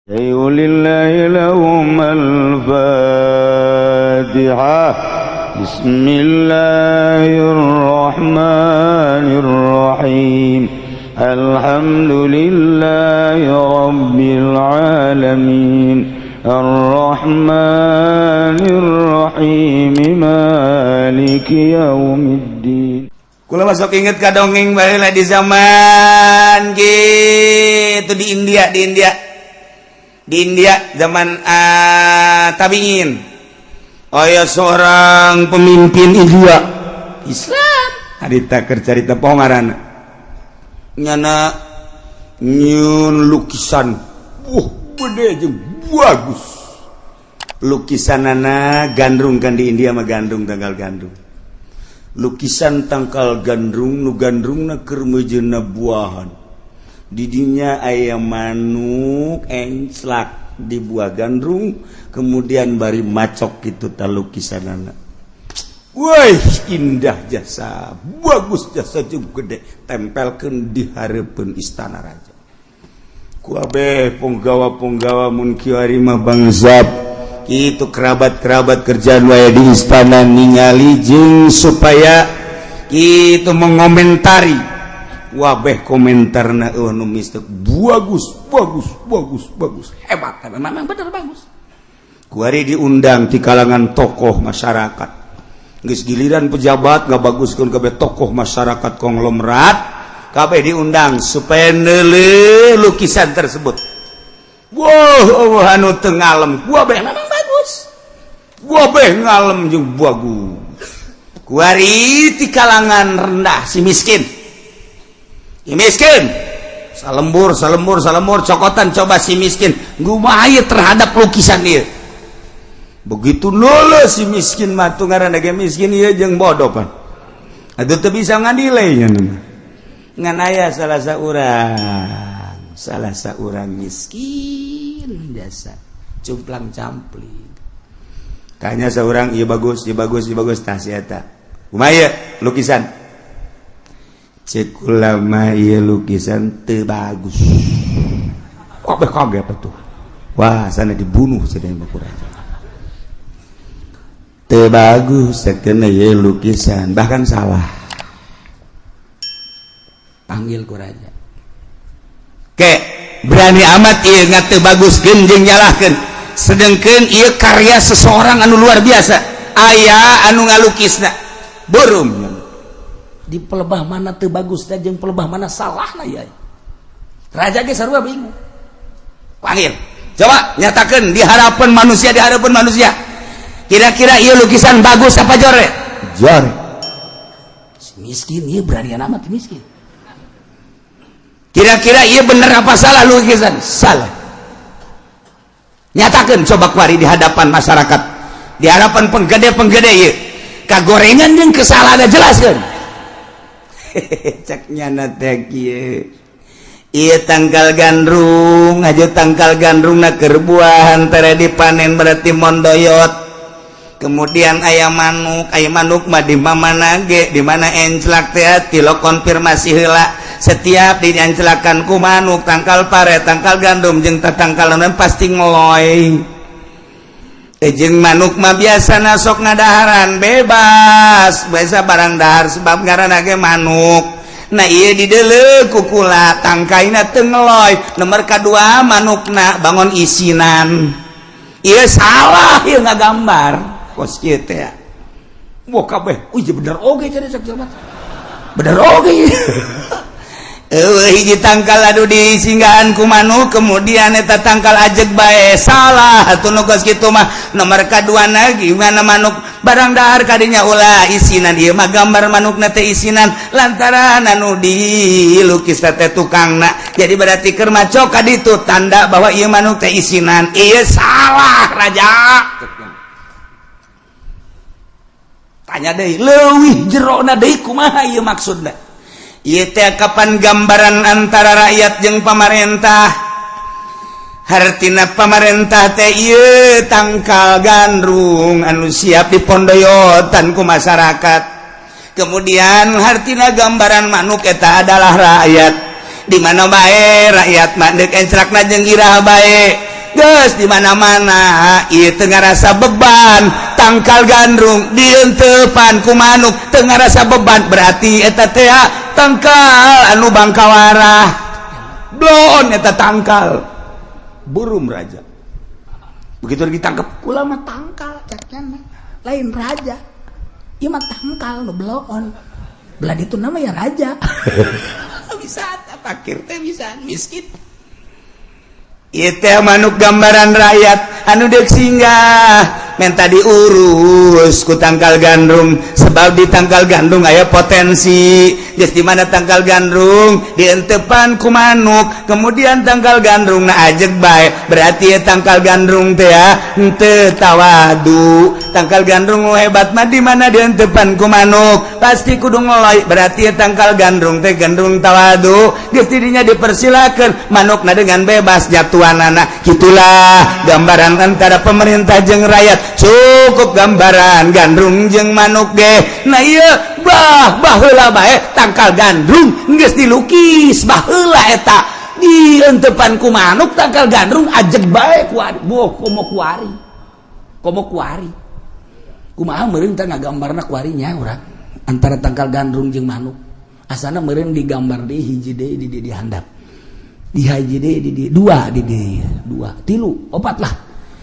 lillahi lahum al-fatihah. Bismillahirrahmanirrahim. Alhamdulillahi rabbil alamin. Ar-Rahmanir-Rahim. Maliki yaumiddin. Kula masuk inget ka dongeng baheula di zaman gitu di India zaman tabiin. Aya seorang pemimpin India Islam. Harita keur carita poho ngaranna. Nyana nyieun lukisan. Gede jeung bagus. Lukisanana gandrung kan di India mah gandrung tanggal gandrung. Lukisan tangkal gandrung nu gandrungna keur mejeuna buahan. Didinya aya manuk enclak di buah gandrung, kemudian bari macok kitu ta lukisanana. Wah, indah jasa, bagus jasa jeung gede, tempelkeun di hareupeun istana raja. Ku abeh punggawa-punggawa mun kieu ari mah bangzab. Itu kerabat-kerabat kerjaan waya di istana ningali jeung supaya itu mengomentari wabeh komentarna nu mistek bagus hebat memang bener bagus. Kuari diundang di kalangan tokoh masyarakat geus giliran pejabat ngabaguskeun kabeh tokoh masyarakat konglomerat kabeh diundang supaya neuleuh lukisan tersebut. Wow, anu teu ngalem kuabeh memang bagus. Kuabeh ngalem jeung bagus. Kuari ti kalangan rendah si miskin. Si miskin. Salembur cokotan coba si miskin ngumaha terhadap lukisan ieu. Begitu nolo si miskin mah tu ngaranna ge miskin ieu jeung bodoh pan. Atuh teu bisa ngadilai nya. Ngan aya salah seorang miskin biasa cumplang campling kayaknya seorang iya bagus tas eta kumaha lukisan cek ulama ieu lukisan teu bagus kaget atuh wah sana dibunuh cenah bakur aja teu bagus sakeuna ieu lukisan bahkan salah panggil ku raja berani amat ieu ngate baguskeun jeung nyalahkeun sedengkeun ieu karya seseorang anu luar biasa aya anu ngalukisna beureum di pelebah mana teu bagusna jeung pelebah mana salahna ieu raja ge sarua bingung panggil coba nyatakeun di harapan manusia kira-kira ieu lukisan bagus apa jore si miskin ieu berani amat miskin. Kira-kira iya bener apa salah lukisan? Salah. Nyatakan coba kuari di hadapan masyarakat, di hadapan penggede iya. Kagorengan jeung kesalahan jelaskeun. Cak nyana teh kieu. Ieu tangkal gandrung, aja tangkal gandrungna keur buahan tere dipanen berarti mondoyot. Kemudian aya manuk mah di mana ge, di mana enclak teh tilo konfirmasi heula. Setiap diancelakan ku manuk tangkal pare tangkal gandum jeung tatangkalanan pasti ngeloy jeung manuk mah biasana sok ngadaharan bebas biasa barang dahar sebab ngaranna ge manuk nah ieu dideuleuh ku kula tangkaina teu ngeloy nomor kadua manukna bangun isinan ieu salah ieu ngagambar kos kieu teh wah kabeh bener oge cenah sak jabat bener oge hiji tangkal adu di singgahan ku manuk kemudian eta tangkal ajeg bae salah atuh nu geus kitu mah nomor kaduana gimana manuk barang dahar kadinya ulah isinan ieu mah gambar manukna teh isinan lantaran anu dilukis teh tukangna jadi berarti keur macok ka ditu tanda bahwa ieu manuk teh isinan ieu salah raja tanya deui leuwih jerona deui kumaha ieu maksudna ieu teh kapan gambaran antara rakyat jeung pamarentah hartina pamarentah teh ieu tangkal gandrung anu siap dipondoyotan ku masyarakat kemudian hartina gambaran manuk eta adalah rakyat di mana bae rakyat mah deuk encrakna jeung iraha bae geus di mana-mana ieu teu ngarasa beban tangkal gandrung dientepan ku manuk teu ngarasa beban berarti eta teh tangkal anu bangkawarah blon eta tangkal burung raja begitu ditangkap kula mah tangkal cakna lain raja ieu mah tangkal nu blon belah itu nama ya raja bisa fakir teh bisa miskin ieu teh manuk gambaran rakyat anu deuk singgah menta diurus ku tangkal gandrung sebab di tangkal gandrung aya potensi geus di mana tangkal gandrung dientepan ku manuk kemudian tangkal gandrung na ajeg bae berarti tangkal gandrung teh henteu tawadu tangkal gandrung hebat mah di mana dientepan ku manuk pasti kudu ngeloy berarti tangkal gandrung teh gandrung tawadu geus didinya dipersilakeun manukna dengan bebas jatuhanana gitulah gambaran antara pemerintah jeung rakyat cukup gambaran gandrung jeung manuk ge nah ieu baheula bae tangkal gandrung geus dilukis baheula eta dientepan ku manuk tangkal gandrung ajeg bae kuari komo kuari kumaha meureun teh ngagambarna kuarinya urang antara tangkal gandrung jeung manuk asana meureun digambar deui hiji deui di handap di hiji deui di dua tilu opat lah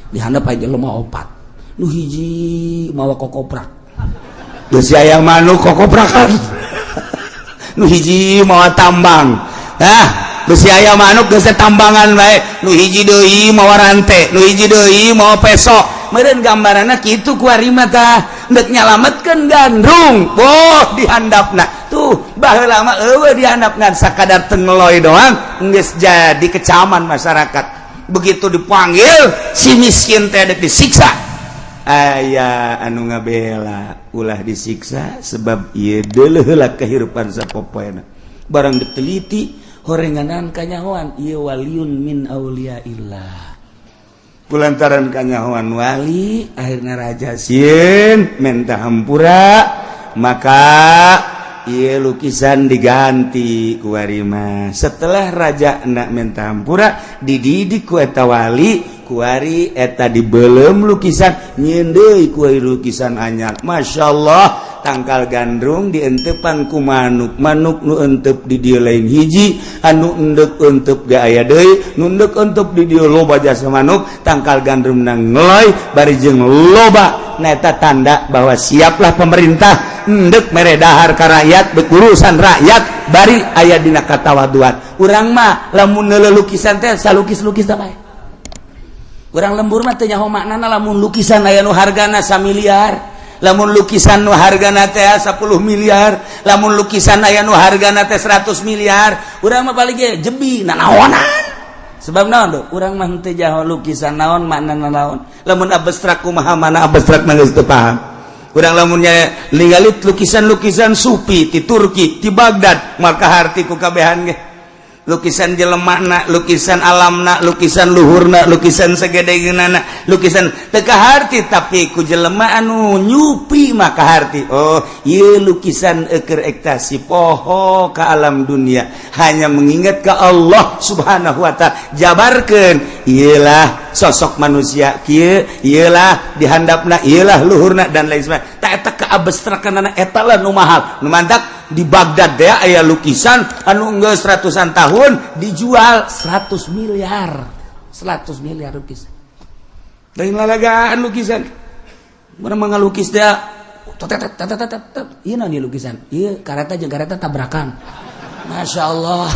di handap aja lemah opat nu hiji mawa kokoprak geus aya manuk kokoprakan nu hiji mawa tambang geus aya manuk geus tambangan bae nu hiji deui mawa rante nu hiji deui mawa pesok meureun gambaranna kitu kuari mah tah deuk nyalametkeun gandrung di handapna tuh baheula mah eueuh di handapna sakadar teu ngeloy doang geus jadi kecaman masyarakat begitu dipanggil si miskin teh deuk disiksa aya anu ngabela ulah disiksa sebab ieu deuleuh heula kehirupan sapopoena barang diteliti horenganan kanyahoan ieu waliun min auliaillah kulantaran kanyahoan wali akhirna raja sieun menta hampura maka ieu lukisan diganti ku warima setelah raja nak menta hampura dididik ku eta wali kuari eta dibelem lukisan nyieun deui ku lukisan anyar masyaallah tangkal gandrung dientepan ku manuk nu entep di dieu lain hiji anu endek entep ge aya deui nu endek entep di dieu loba jasa manuk tangkal gandrung nang ngeloy bari jeung loba na eta tanda bahwa siaplah pemerintah endek mere dahar ka rakyat berurusan rakyat bari aya dina katawaduan urang mah lamun neuleuh lukisan teh salukis-lukis da bae urang lembur mah teu nyaho maknana lamun lukisan aya nu hargana 1 miliar lamun lukisan nu hargana teh 10 miliar lamun lukisan aya nu hargana teh 100 miliar urang mah paling ge jebi nanaonan sebab naon do urang mah teu nyaho lukisan naon maknana naon lamun abstrak kumaha mana abstrak mah geus teu paham urang lamun nya ningali lukisan-lukisan sufi ti Turki ti Baghdad maka harti ku kabehan ge lukisan jelemana, lukisan alamna, lukisan luhurna, lukisan sagedegeunana, lukisan teka harti tapi ku jelema anu nyupi maka harti. Oh, ieu lukisan keur ekstasi poho ka alam dunia, hanya mengingat ke Allah Subhanahu wa taala. Jabarkeun ieulah sosok manusia kieu, ieulah dihandapna, ieulah luhurna dan lain sebagainya. Ta eta kaabstrakanana eta lah nu mahal. Nu mantak di Baghdad deh aya lukisan anu geus ratusan tahun dijual 100 miliar lukisan lain lalagaan lukisan mana mengalukis dia ieu naon ieu lukisan ieu kareta jeung kareta tabrakan Masya Allah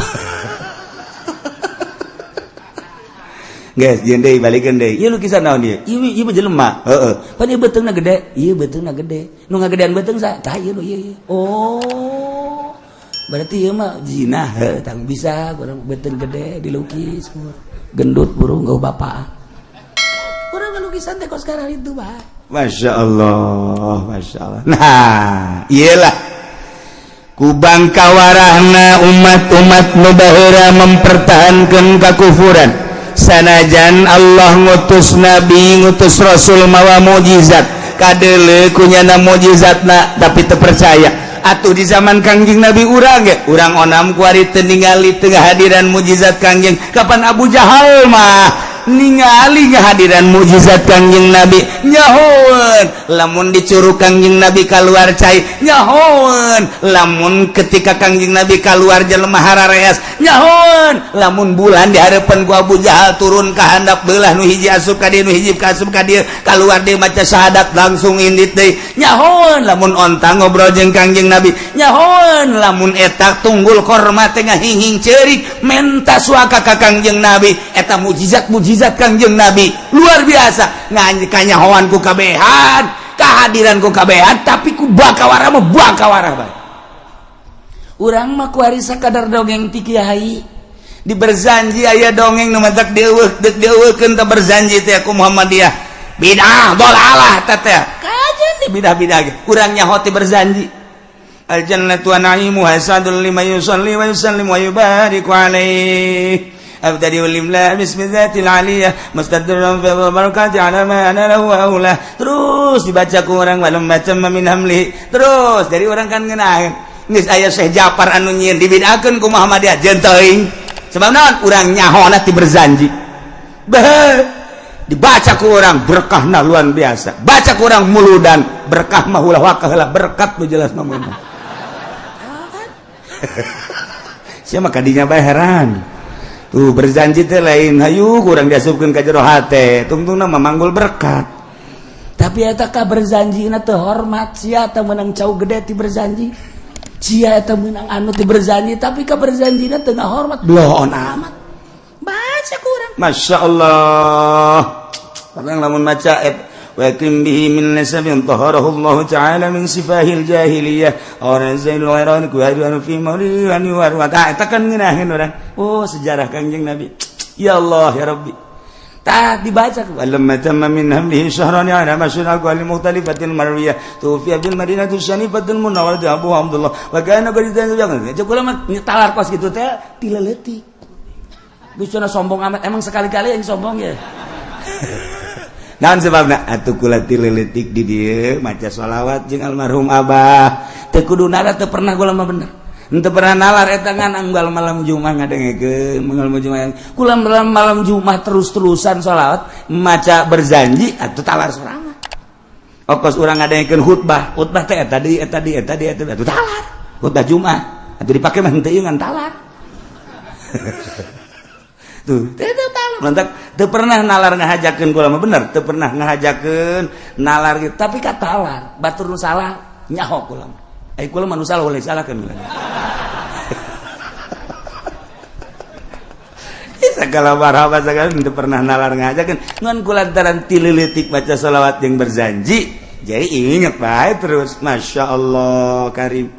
guys jeung deui balikeun deui ieu lukisan naon ieu ieu mah jelema heeh pan ieu beteungna gede ieu beteungna gede nu ngagedean beteung sa tah ieu ieu oh berarti ieu mah jinah tang bisa urang beteung gede dilukis gendut burung gau bapak urang lukisan teh kos sekarang itu bah Masya Allah nah iyalah kubang kawarahna umat-umat nu baheura mempertahankan kakufuran sanajan Allah ngutus nabi ngutus rasul mawa mukjizat kadeuleu kunyana mukjizatna tapi teu percaya atuh di zaman Kangjeng Nabi urang ge urang onam kuari teu ningali teu hadiran mukjizat Kangjeng kapan Abu Jahal mah ningali kehadiran mukjizat Kangjeng Nabi nyahoeun lamun dicurug Kangjeng Nabi keluar cai nyahoeun lamun ketika Kangjeng Nabi keluar jelema harareas nyahoeun lamun bulan di hareupeun ku Abu Jahal turun ka handap beulah nu hiji asup ka dieu nu hiji asup ka dieu keluar deui maca syahadat langsung indit deui nyahoeun lamun onta ngobrol jeung Kangjeng Nabi nyahoeun lamun eta tunggul korma teh ngahing-hing ceurik menta suaka ka Kangjeng Nabi eta mukjizat Kangjeng Nabi luar biasa nganyahoan ku kabehan kehadiran ku kabehan tapi ku bakawara mah bakawara bae urang mah ku ari sakadar dongeng ti kiai di berjanji aya dongeng nu matak deueukeun teh berjanji teh ku Muhammadiyah bidah dolalah teh kajen di bidah-bidah ge urang nyaho teh berjanji al jannatu wa na'imu hasadul liman yusalli wa yusallim wa yubariku alaihi abdadi walimla bismillatil aliyah mustadran fi barakati ala ma ana lahu aula terus dibaca ku urang walam macam min hamli terus dari urang kan ngeunaheun geus aya Syekh Ja'far anu nyieun dibidahkeun ku Muhammadiyah jeung teuing sabab naon urang nyahona ti berjanji dibaca ku urang berkahna luar biasa baca ku urang muludan berkah mah ulah wakaheula berkat nu jelas mah sia mah kadinya bae heran tuh berjanji teh lain hayu kurang diasupkeun ka jero hate tungtungna memanggul berkat tapi eta ka berjanjina teu hormat sia teh meunang cau gede ti berjanji sia eta meunang anu ti berjanji tapi ka berjanjina teu ngahormat bloon amat baca kurang masyaallah kadang lamun maca wa kim bihi min nasabin taharahu Allah taala min sifahil jahiliyah orang zainul khairan ku hadu fi mauli wa wa ta kan ngeunaheun urang oh sejarah Kangjeng Nabi ya Allah ya Rabbi tak dibaca walamma tamma min hamlihi syahran ala masyhad al mukhtalifatil marwiyah tufiya bil madinatu syanifatul munawwaratu Abu Abdullah wa kana qadidan jangan kula talar kos kitu teh tileletik bisana sombong amat emang sekali-kali yang sombong ya naon sebabna atuh kula tileletik di dieu maca shalawat jeung almarhum Abah teu kuduna teu pernah kula mah bener henteu pernah nalar eta ngan anggal malam Jumat ngadengekeun malam Jumat kula malam Jumat terus-terusan shalawat maca berjanji atuh talar sorangan okos urang ngadengekeun khutbah teh eta di atuh talar khutbah Jumat atuh dipake mah henteu ngan talar tuh teu talar lantak teu pernah nalar ngahajakeun kula mah bener teu pernah ngahajakeun nalar gitu tapi ka talar batur nu salah nyaho kula mah kula mah nu salah oleh salahkeun kula segala marhaba segala teu pernah nalar ngahajakeun ngan kula lantaran tileutik baca shalawat jeung berjanji jadi inget bae terus masyaallah karim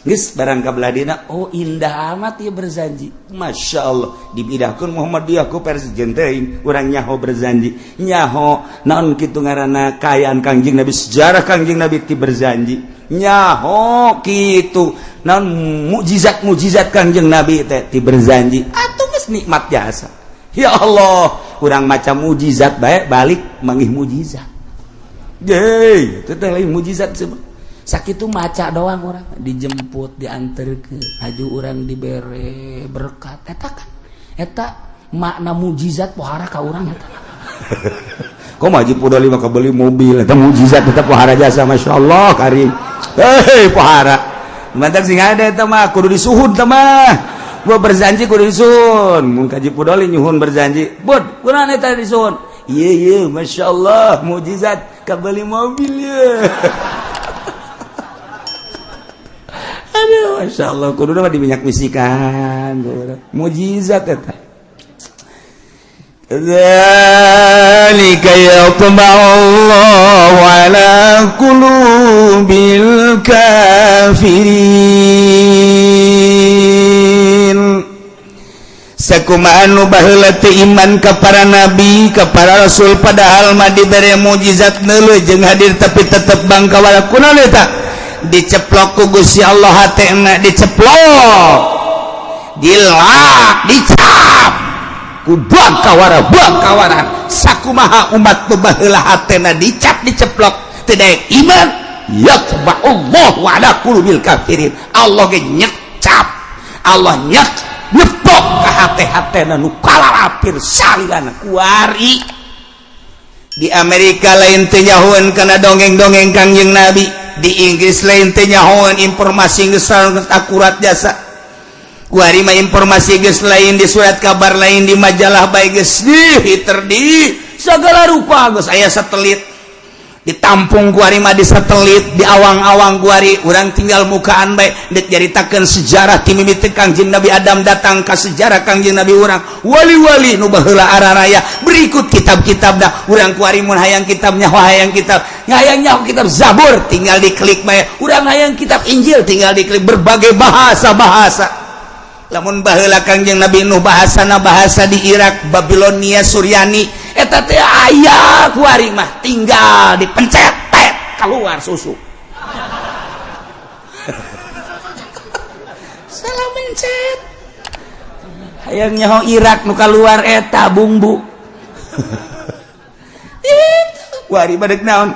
geus barang kabladina oh indah amat ya berjanji masyaallah dibidahkeun Muhammadiyah ku persieun teuing urang nyaho berjanji nyaho naon kitu ngaranna kaayaan Kangjeng Nabi sejarah Kangjeng Nabi ti berjanji nyaho kitu naon mukjizat Kangjeng Nabi teh ti berjanji atuh geus nikmat jasa ya Allah urang maca mukjizat bae balik manggih mukjizat ye teh teh lain mukjizat sakitu maca doang orang dijemput dianterkeun haju urang dibere berkat eta makna mukjizat pohara ka urang eta kok Haji Pudoli mah beli mobil eta mukjizat eta pohara jasa masyaallah karim pohara mantak sing ada eta mah kudu disuhun teh mah gua berjanji kudu disuhun mun Haji Pudoli nyuhun berjanji bud kunaon eta disuhun ieu masyaallah mukjizat ka beli mobil ya aduh masyaallah kudu mah diminyak misikan mukjizat eta dzalika yatba'allahu ala qulubil kafirin sakumaha anu baheula teu iman ka para nabi ka para rasul padahal mah dibere mukjizat neuleuh jeung hadir tapi tetep bangkawala kunaon eta diceplok ku Gusti Allah hatena diceplok dilak dicap ku bangkawaran sakumaha umat nu baheula hatena dicap diceplok teu daek iman yatba'ullahu ala qulubil kafirin Allah ge nyecap Allah nyep blok ka hate-hatena nu kalalapir salilana kuari. Di Amerika lain teu nyahoeun kana dongeng-dongeng Kangjeng Nabi, di Inggris lain teu nyahoeun informasi geus akurat jasa. Kuari mah informasi geus lain di surat kabar lain di majalah bae geus di segala rupa geus aya satelit. Ditampung kuari mah di satelit, di awang-awang kuari urang tinggal mukaan bae dek nyaritakeun sejarah ti mimiti Kangjeng Nabi Adam datang ka sejarah Kangjeng Nabi urang wali-wali nu baheula araraya berikut kitab-kitab dah urang kuari mun hayang kitabnya hayang kitab hayang kitab Zabur tinggal diklik bae urang hayang kitab Injil tinggal diklik berbagai bahasa lamun baheula Kangjeng Nabi nu bahasana bahasa di Irak Babilonia Suryani eta teh aya kuari mah tinggal dipencet keluar susu salah mencet hayang nyaho Irak nu keluar eta bumbu kuari badek naon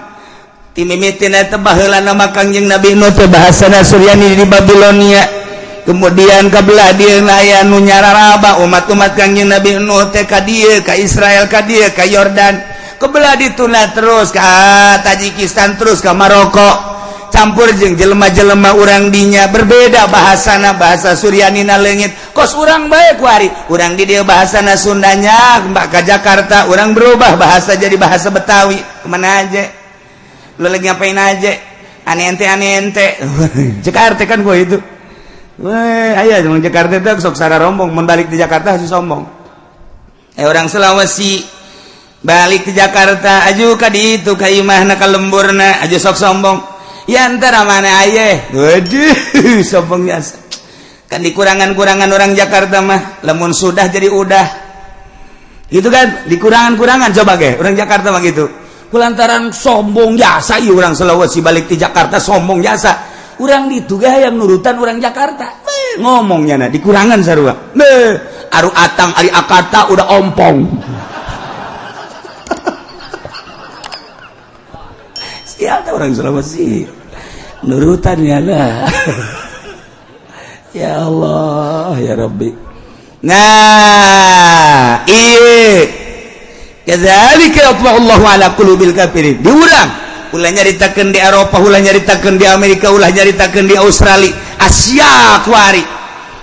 ti mimitin eta baheula nama Kangjeng Nabi nu teh bahasana Suryani di Babilonia. Kemudian kabelah dia aya nu nyararaba umat-umat Kangjeng Nabi Nuh teh ka dieu ka Israel ka dieu ka Yordan kebelah dituna terus ka Tajikistan terus ka Maroko campur jeung jelema-jelema urang dinya berbeda bahasana bahasa Suryanina leungit kos urang bae kuari urang di dieu bahasana Sundanya mbak ka Jakarta urang berubah bahasa jadi bahasa Betawi kemana aja lu lagi ngapain aja ane-ente Jakarta kan gua itu. Ayah di Jakarta itu sok sara rombong membalik di Jakarta hasil sombong. Orang Sulawesi balik ke Jakarta aju ka di itu ka imahna ka lemburna aju sok sombong. Ya antara mana ayah? Waduh sombong biasa. Kan dikurangan-kurangan orang Jakarta mah lamun sudah jadi udah. Gitu kan dikurangan-kurangan coba ge orang Jakarta mah gitu. Kulantaran sombong jasa ieu orang Sulawesi balik di Jakarta sombong jasa. Urang ditu ge hayang nurutan urang Jakarta ngomongnya dikurangan sarua aru atang ari akata udah ompong siapa orang Sulawesi nurutan ya lah ya Allah ya Rabbi. Nah ieu kadzalika Allahu ala qulubil kafirin diurang ulah nyaritakeun di Eropa, ulah nyaritakeun di Amerika, ulah nyaritakeun di Australia, Asia kuari.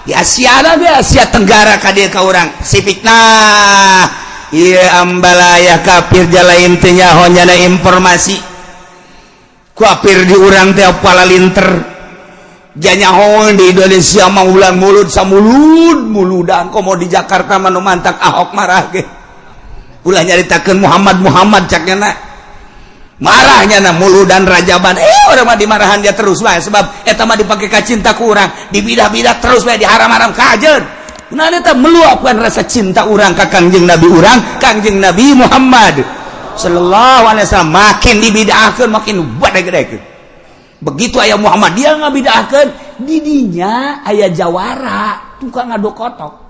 Di Asia lah be Asia Tenggara ka dieu ka urang. Sipik nah ieu ambalaya kafir jalain teu nyaho nyana informasi. Kafir di urang teh palalinter. Janyaho di Indonesia mah ulang mulut samulud-muludan komo di Jakarta mah nu mantak Ahok marah ge. Ulah nyaritakeun Muhammad cakna marahnya na muludan rajaban orang mah dimarahan dia terus bae sebab eta mah dipake ka cinta ku urang dibidah-bidah terus bae diharam-haram kajeun kunaon eta meluapkan rasa cinta urang ka Kangjeng Nabi urang Kangjeng Nabi Muhammad sallallahu alaihi wasallam makin dibidahkeun makin gede-gede begitu aya Muhammadiyah ngabidahkeun di dinya aya jawara tukang ngadu kotok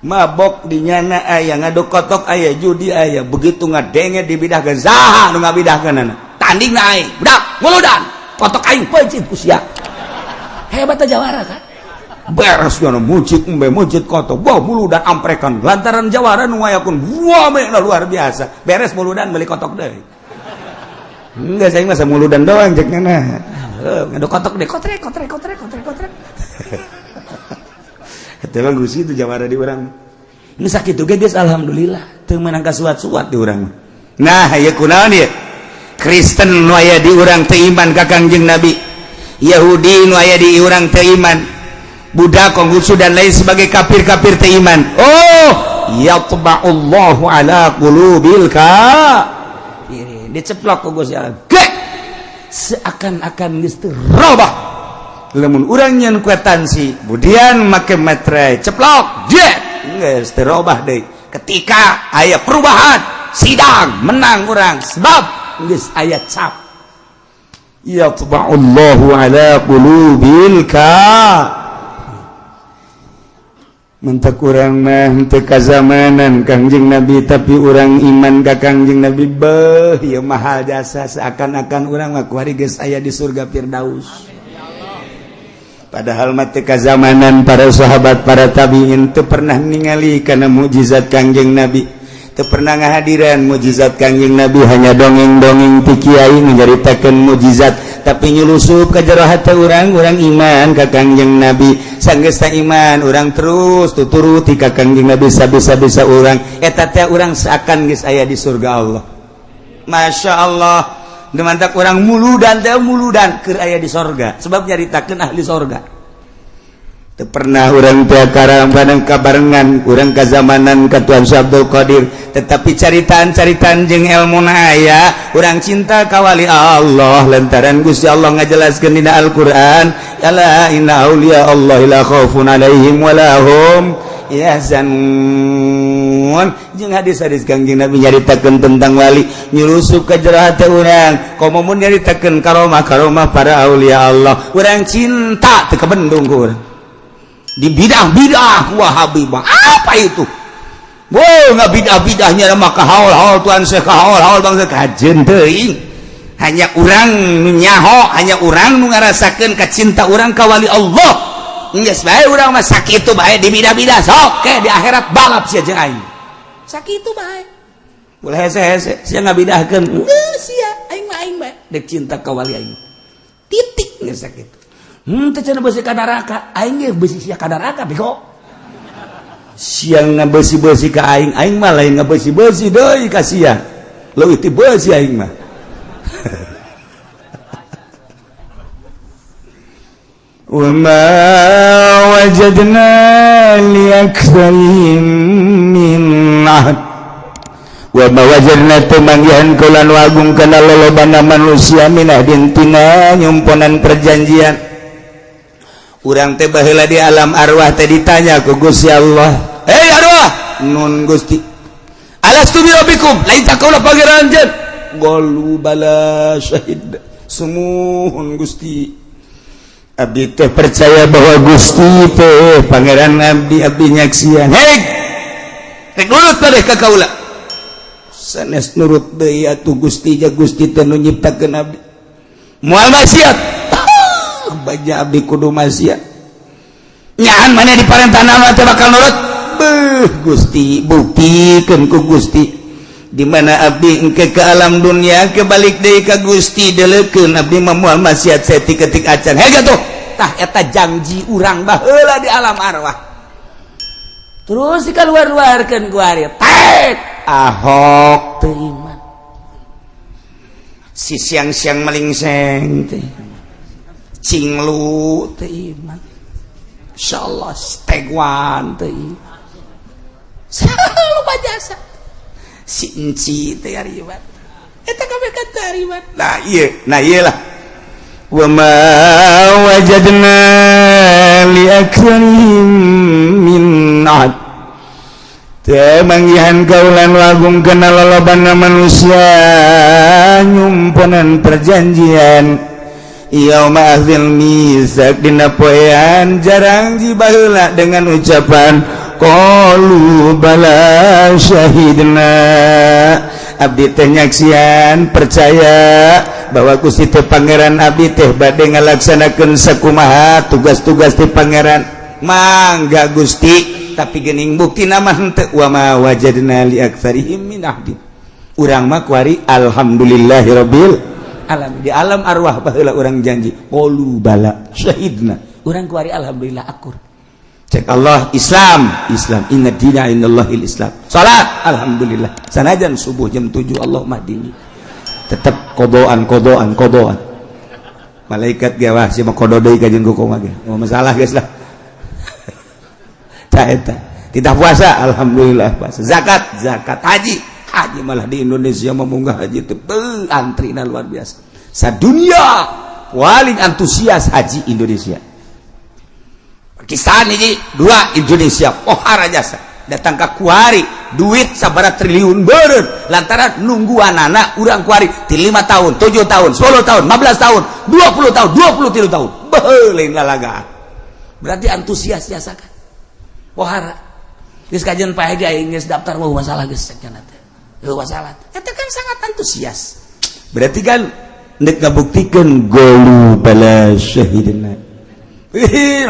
mabok dinyana aya ngadu kotok aya judi aya begitu ngadenge dibidahkeun saha nu ngabidahkeunana tandingna aing budak muludan kotok aing peucit ku sia hebat jawara kan beres kana mujid kotok wah muludan amprekan lantaran jawara nu ngayakeun wah luar biasa beres muludan beli kotok deui enggak saya mah muludan doang cek ngana ngadu kotok deh kotrek itu bagus itu jawara di orang ini sakit juga guys alhamdulillah teu meunang kasuat-suat di orang nah ya kunaon ieu Kristen nu aya di urang teu iman ka Kangjeng Nabi Yahudi nu aya di urang teu iman Buddha Konghucu dan lain sebagai kafir-kafir teu iman oh yatba'ullahu ala qulubil kafirin diceplok ku Gusti Allah seakan-akan geus teu robah lamun urang nyeun kwetansi kemudian make materai ceplok geus teu robah deui ketika aya perubahan sidang menang urang sebab geus aya cap yatba'ullahu ala qulubil mentak urang mah teu kazamanan Kangjeng Nabi tapi urang iman ka Kangjeng Nabi beuh ieu mahal jasa seakan-akan urang mah kuari geus aya di surga Firdaus padahal mati kezamanan para sahabat para tabi'in teu pernah ningali kana mukjizat Kangjeng Nabi, teu pernah ngahadiran mukjizat Kangjeng Nabi, hanya dongeng-dongeng ti kiai nyaaritakeun mukjizat, tapi nyulusup ka jero hate urang iman ka Kangjeng Nabi. Sanggeus teh iman urang terus tuturuti ka Kangjeng Nabi sabisa-bisa urang, eta teh urang seakan geus aya di surga Allah. Masya Allah, demantak orang muludan keur aya di sorga, sebab nyaritakeun ahli sorga. Teu pernah urang teh karambanang kabarengan urang kazamanan ka Tuan Abdul Qadir, tetapi caritaan-caritaan jeung elmuna aya, urang cinta ka wali Allah lantaran Gusti Allah ngajelaskeun dina Al-Qur'an, ala inna auliya Allah la khaufun alaihim wa lahum yahzanun. Jeung hadis-hadis Kangjeng Nabi nyaritakeun tentang wali, nyulusup ka jero hate urang, komo nyaritakeun karomah-karomah para aulia Allah. Urang cinta teu kabendung ku urang. Di bidah-bidah Wahabi mah apa itu? Nggak bidah-bidahnya mah kahaul-haul Tuan Syekh kahaul-haul bangsa kajen teuing. Hanya urang nu nyaho, hanya urang nu ngarasakeun kacinta urang ka wali Allah. Geus bae urang mah sakitu bae di bidah-bidah sok ke di akhirat balap sia jeung aing. Sakitu bae. Ulah hese-hese sia ngabidahkeun. Sia aing bae dek cinta ka wali aing. Titik geus sakitu. Teu cenah beusi ka neraka, aing ge beusi sia ka neraka bego. Sia ngabeusi-beusi ka aing mah lain ngabeusi-beusi deui ka sia. Leuwih ti beusi aing mah. Wa ma wajadna li aktsarihim min ahad. Wa ma wajadna temanggihan kaulan wagung kana lolobana manusia min ahdin tina nyumponan perjanjian. Urang teh baheula di alam arwah teh ditanya ku Gusti Allah, "Hei arwah, nun Gusti. Alastu bi rabbikum?" Lain tak kaula pangeran jen. Qalu bala syahid. Sumuhun Gusti. Abdi teh percaya bahwa Gusti teh pangeran abdi nyaksian. Hei, rek nurut teh ka kaula. Sanes nurut deui atuh Gusti ja Gusti teh nu nyiptakeun abdi. Moal maksiat. Baja abdi kudu maksiat. Nyaan mana di parentana teh bakal nurut. Gusti buktikeun ku Gusti di mana abdi engke ke alam dunia kebalik deui ka Gusti deleukeun abdi mah moal maksiat saeutik-eutik acan. Hega tuh tah eta janji urang baheula di alam arwah. Terus dikaluar-luarkeun ku ari tek Ahok teu iman. Si siang-siang melingseng teh Cinglu teu iman. Insyaallah Stegwan teu iman. Loba jasa. Si Enci teh ariwat. Eta kabeh kata ariwat. Nah ieu lah. Wa ma wajadna li aktsarihim min ahad. Teu manggihan kaulan lagung kana lolobana manusia nyumponan perjanjian. Yauma akhzil misak dina poean jarang jibaheula dengan ucapan qalu bala syahidna. Abdi teh nyaksian percaya bahwa Gusti teh pangeran abdi teh bade ngalaksanakeun sakumaha tugas-tugas ti pangeran. Mangga Gusti, tapi geuning bukti nama henteu wa ma wajadna li aktsarihim min ahdi. Urang mah kuari alhamdulillahirabbil alam di alam arwah baheula urang janji qalu bala syahidna urang kuari alhamdulillah akur. Cek Allah Islam inna dina indallahil Islam. Salat alhamdulillah sanajan subuh jam 7 Allah madini tetep kodoan malaikat ge wah si mah kodo deui ka jeung kuku mah ge masalah geus lah. Tah eta tidak puasa alhamdulillah puasa, zakat haji malah di Indonesia memunggah haji itu antrina luar biasa. Sadunia paling antusias haji Indonesia. Pakistan ini 2 Indonesia pohara jasa datang ke kuari duit sabaraha triliun beureun lantaran nungguan anak urang kuari ti 5 tahun 7 tahun 10 tahun 15 tahun 20 tahun 23 tahun beuleuh lalagaan. Berarti antusias jasa kan pohara geus kajian Pak Haji aing geus daftar wah masalah geus cenah teh. Wasalat. Eta kan sangat antusias. Berarti kan nek ngabuktikeun qalu bala syahidna.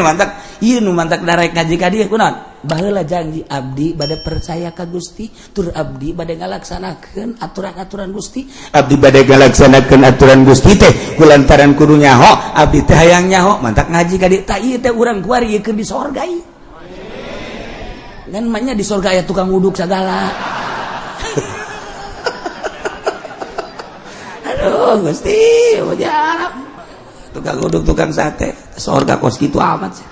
mantap iya nu mantap darek ngaji ka dieu kunaon baheula janji abdi bade percaya ka Gusti tur abdi bade ngalaksanakeun aturan-aturan Gusti abdi bade ngalaksanakeun aturan Gusti teh kulantaran kudu nyaho abdi teh hayang nyaho mantap ngaji ka dieu tah ieu teh urang kuari keur di sorga ieu ngan manya di sorga aya tukang wuduk sagala aduh Gusti mujarab tukang uduk tukang sate sorga kos gitu amat sih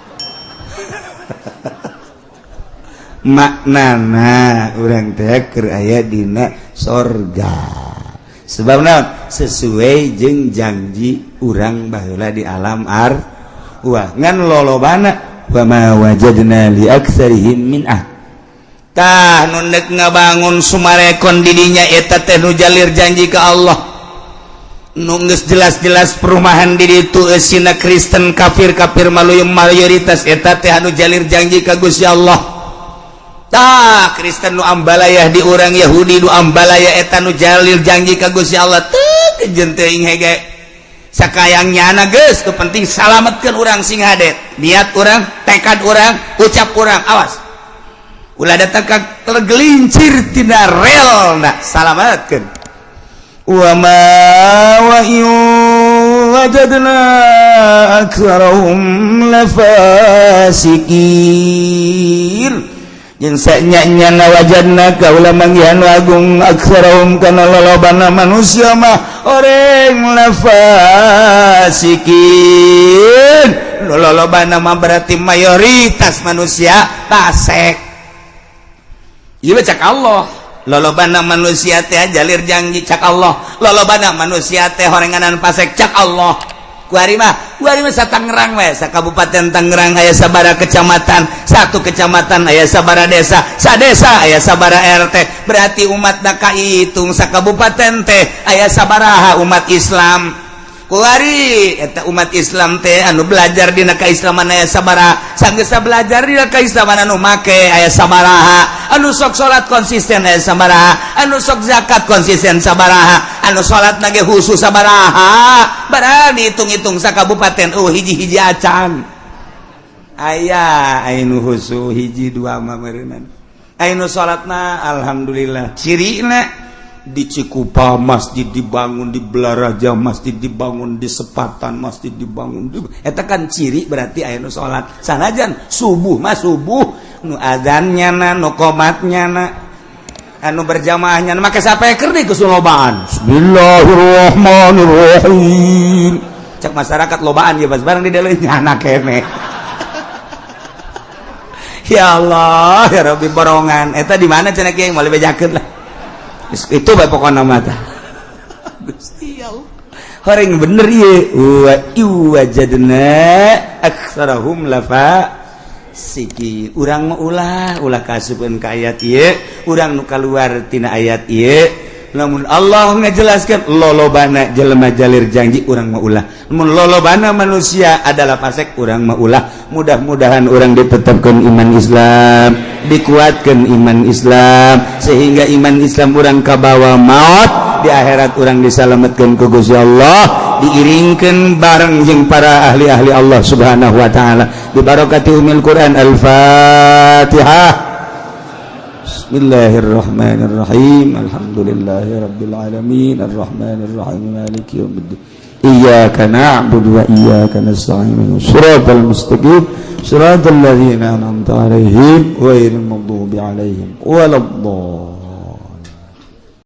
maknana urang teh keur aya dina sorga sebab naon sesuai jeung janji urang baheula di alam wah ngan lolobana wa ma wajadna li aktsarihim min tah nu neuk ngabangun sumarekon di dinya eta teh nu jalir janji ka Allah nunggus jelas-jelas perumahan di itu sina Kristen kafir-kafir maluyung mayoritas eta teh anu jalir janji ka Gusti Allah tah Kristen nu ambalayah di urang Yahudi nu ambalayah eta nu jalir janji ka Gusti Allah teu kejeun teuing hege sakayangnyana geus tu penting salametkeun urang sing hadet niat urang tekad urang ucap urang awas ulah datang ka tergelincir tina relna salametkeun wa ma wajadna aktharahum lafasikin jeung sanyana wajadna kaula manggihan agung aktharahum kana lolobana manusia mah oreng lafasikin lolobana mah berarti mayoritas manusia fasik ieu cak Allah lolobana manusia teh jalir janji cak Allah lolobana manusia teh horenganan pasek cak Allah kuari mah satangerang we sakabupaten Tangerang aya sabara kecamatan satu kecamatan aya sabara desa sadesa aya sabara RT berarti umat da kahitung sakabupaten teh aya sabaraha umat Islam kuari eta umat Islam teh anu belajar dina kaislaman aya sabaraha sanggeus belajar dina kaislaman anu make aya sabaraha anu sok salat konsisten aya sabaraha anu sok zakat konsisten sabaraha anu salat nage khusus sabaraha barani hitung-hitung sakabupaten hiji-hiji acan aya anu khusus hiji dua mah meureunna anu salatna alhamdulillah cirina di Cikupa masjid dibangun, di Belaraja masjid dibangun, di Sepatan masjid dibangun. Eta kan ciri berarti aya nu salat. Sanajan subuh mah subuh nu adzannya na nu qomatnya na anu berjamaahnya na make sapeker di kesulobaan. Bismillahirrahmanirrahim. Cek masyarakat lobaan ya bas barang di deleunya anak kene. Ya Allah, ya Rabbi borongan. Eta di mana cenah kieu moal bejakeun lah. Itu bae pokona mata Gusti Allah horeng bener ieu wa wajadna aktsarahum lafasikin urang mah ulah kasupkeun ka ayat ieu urang nu kaluar tina ayat ieu lamun Allah ngajelaskeun lolobana jelema jalir janji urang mah ulah mun lolobana manusia adalah fasik urang mah ulah mudah-mudahan urang ditetepkeun iman Islam dikuatkan iman Islam sehingga iman Islam orang kabawa maut di akhirat orang disalamatkan ku Gusti Allah diiringkeun bareng jeung para ahli-ahli Allah Subhanahu wa taala bi barakati umil Quran Al-Fatihah. Bismillahirrahmanirrahim. Alhamdulillahirabbil alamin arrahmanir rahim maliki yaumiddin. Iyyaka na'budu wa iyyaka nasta'in shiratal mustaqim صراط الذين أنعمت عليهم غير المغضوب عليهم ولا الضالين